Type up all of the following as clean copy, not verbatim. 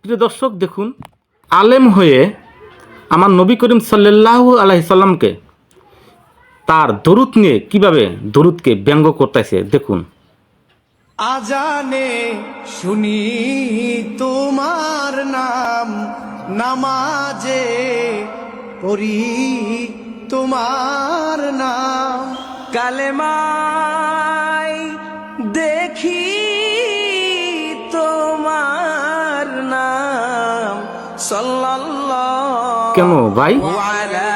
প্রিয় দর্শক দেখুন, আলেম হয়ে আমার নবী করিম সাল্লাল্লাহু আলাইহি সাল্লামকে তার দরুদ নিয়ে কিভাবে দরুদকে ব্যঙ্গ করতেছে দেখুন। আজানে শুনি তোমার নাম, নামাজে পড়ি তোমার নাম, কালেমায় দেখি তোমার নাম, সাল্লাল্লাহু কেন ভাই? আলা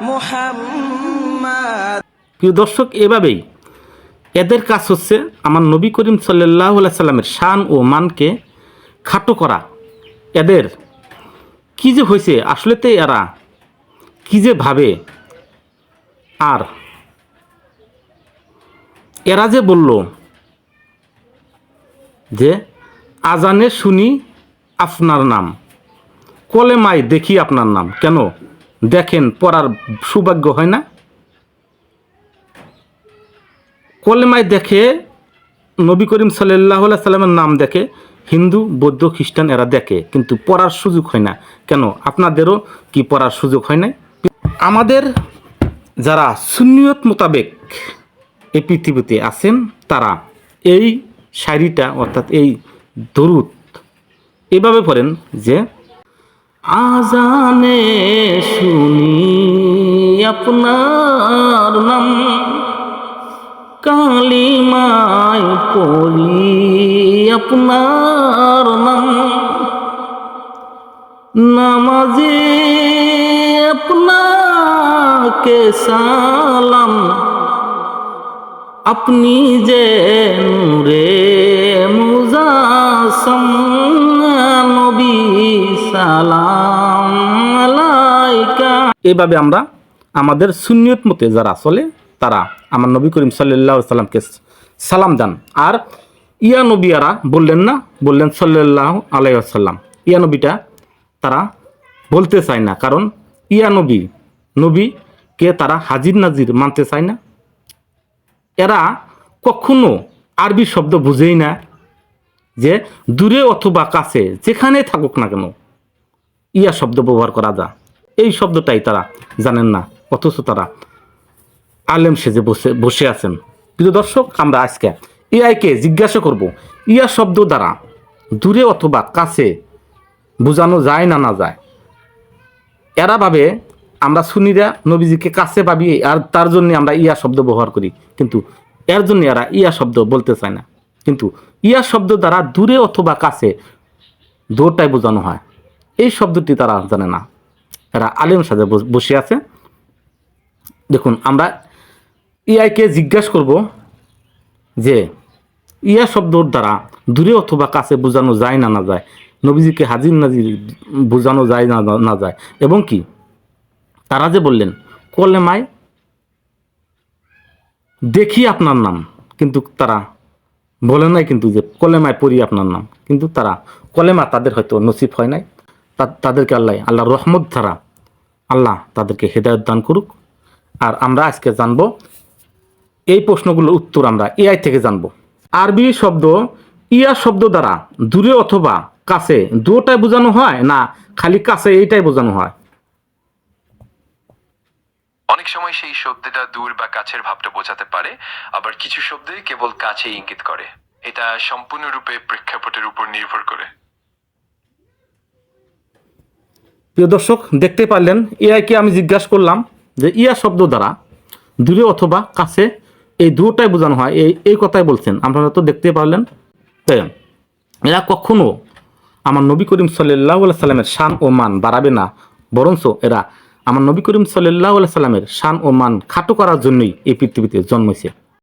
মুহাম্মাদ। প্রিয় দর্শক, এভাবেই এদের কাজ হচ্ছে আমার নবী করিম সাল্লাল্লাহু আলাইহি সাল্লামের শান ও মানকে খাটো করা। এদের কি যে হয়েছে আসলেতে, এরা কি যে ভাবে, আর এরা যে বলল যে আজানে শুনি আপনার নাম, কলেমায় দেখি আপনার নাম। কেন দেখেন, পড়ার সৌভাগ্য হয় না? কলেমায় দেখে নবী করিম সাল্লাল্লাহু আলাইহি সাল্লামের নাম দেখে হিন্দু, বৌদ্ধ, খ্রিস্টান এরা দেখে, কিন্তু পড়ার সুযোগ হয় না। কেন আপনাদেরও কি পড়ার সুযোগ হয় না? আমাদের যারা সুন্নিয়ত মোতাবেক এই পৃথিবীতে আছেন তারা এই শায়রিটা অর্থাৎ এই দরুদ এভাবে পড়েন যে আজানে শুনি আপনার নাম, কালিমায় পড়ি আপনার নাম, নামাজে আপনাকে সালাম, আপনি যে নূরে মুজাসসাম, নবী সালাম আলাইকা। এভাবে আমরা আমাদের সুন্নিয়ত মতে যারা চলে তারা আমার নবী করিম সাল্লাল্লাহু আলাইহি সাল্লামকে সালাম দেন। আর ইয়া নবীরা বললেন না, বললেন সাল্লাল্লাহু আলাইহি ওয়াসাল্লাম। ইয়া নবীটা তারা বলতে চায় না, কারণ ইয়া নবীকে তারা হাজির নাজির মানতে চায় না। এরা কখনো আরবি শব্দ বুঝেই না যে দূরে অথবা কাছে যেখানে থাকুক না কেন ইয়া শব্দ ব্যবহার করা যায়, এই শব্দটাই তারা জানেন না, অথচ তারা আলেম সেজে বসে আছেন। প্রিয় দর্শক, আমরা আজকে এআইকে জিজ্ঞাসা করব, ইয়া শব্দ দ্বারা দূরে অথবা কাছে বোঝানো যায় না না যায়? এরা ভাবে আমরা সুন্নিরা নবীজিকে কাছে ভাবি আর তার জন্য আমরা ইয়া শব্দ ব্যবহার করি, কিন্তু এর জন্য এরা ইয়া শব্দ বলতে চায় না। কিন্তু ইয়া শব্দ দ্বারা দূরে অথবা কাছে দূরটাই বোঝানো হয়, এই শব্দটি তারা জানে না। এরা আলেম সাজে বসে আছে। দেখুন, আমরা ইআইকে জিজ্ঞাসা করব যে ইয়া শব্দর দ্বারা দূরে অথবা কাছে বোঝানো যায় না না যায়, নবীজিকে হাজির নাজির বোঝানো যায় না না যায়, এবং কি তারা যে বললেন কলেমায় দেখি আপনার নাম, কিন্তু তারা বলে নাই কিন্তু যে কলেমায় পড়ি আপনার নাম, কিন্তু তারা কলেমা তাদের হয়তো নসিব হয় নাই। তাদেরকে আল্লাহ রহমত দ্বারা আল্লাহ তাদেরকে হেদায়েত দান করুক। আর আমরা আজকে জানবো এই প্রশ্নগুলোর উত্তর আমরা এআই থেকে জানবো। আরবি শব্দ ইয়া শব্দ দ্বারা দূরে অথবা কাছে দুটাই বোঝানো হয় না খালি কাছে এইটাই বোঝানো হয়? অনেক সময় সেই শব্দটা দূর বা কাছের ভাবটা বোঝাতে পারে, আবার কিছু শব্দে কেবল কাছে ইঙ্গিত করে। এটা সম্পূর্ণরূপে প্রেক্ষাপটের উপর নির্ভর করে। প্রিয় দর্শক, দেখতে পারলেন এআইকে আমি জিজ্ঞাসা করলাম যে ইয়া শব্দ দ্বারা দূরে অথবা কাছে এই দুটাই বোঝানো হয়, এই কথাই বলছেন। আপনারা তো দেখতে পারলেন। তাই এরা কখনো আমার নবী করিম সাল্লাল্লাহু আলাইহি সাল্লামের শান ও মান বাড়াবে না, বরঞ্চ এরা আমার নবী করিম সাল্লাল্লাহু আলাইহি সাল্লামের শান ও মান খাটো করার জন্যই এই পৃথিবীতে জন্মেছে।